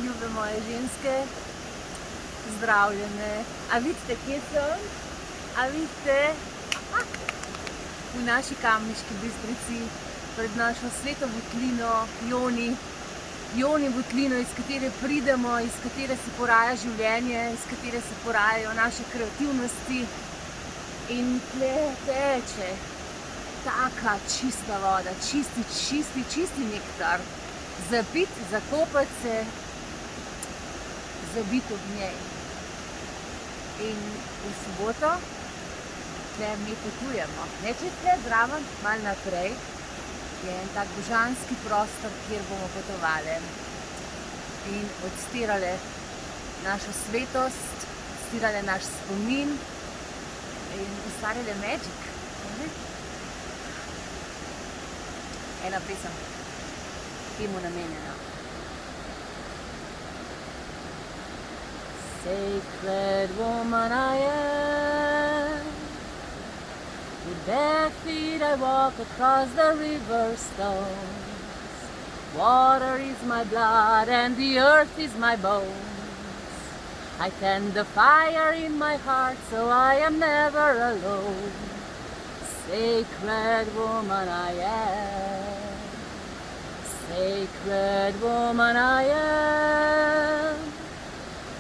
ljube moje ženske, zdravljene. A vidite, kje sem? A vidite? V naši Kamniški Bistrici, pred našo Sveto votlino, Joni votlino, iz katere pridemo, iz katere se poraja življenje, iz katere se porajajo naše kreativnosti. In tle teče taka čista voda, čisti nektar. Zapit, zakopati se, zabiti ob njej. In v soboto tle mi potujemo. Nekaj tle zraven, malo naprej, je en tak božanski prostor, kjer bomo potovali. In odstirali našo svetost, odstirali naš spomin in ustvarjali magic. Ena pesem temu namenjena. Sacred woman I am, with bare feet I walk across the river stones. Water is my blood and the earth is my bones. I tend the fire in my heart so I am never alone. Sacred woman I am. Sacred woman I am.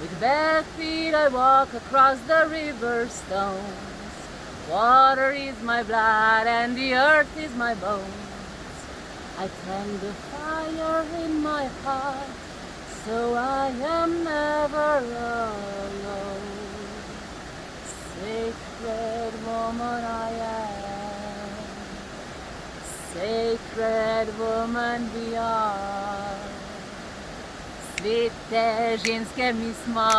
With bare feet I walk across the river stones. Water is my blood and the earth is my bones. I tend the fire in my heart, so I am never alone. Sacred woman I am. Sacred woman we are. Svete ženske mi smo.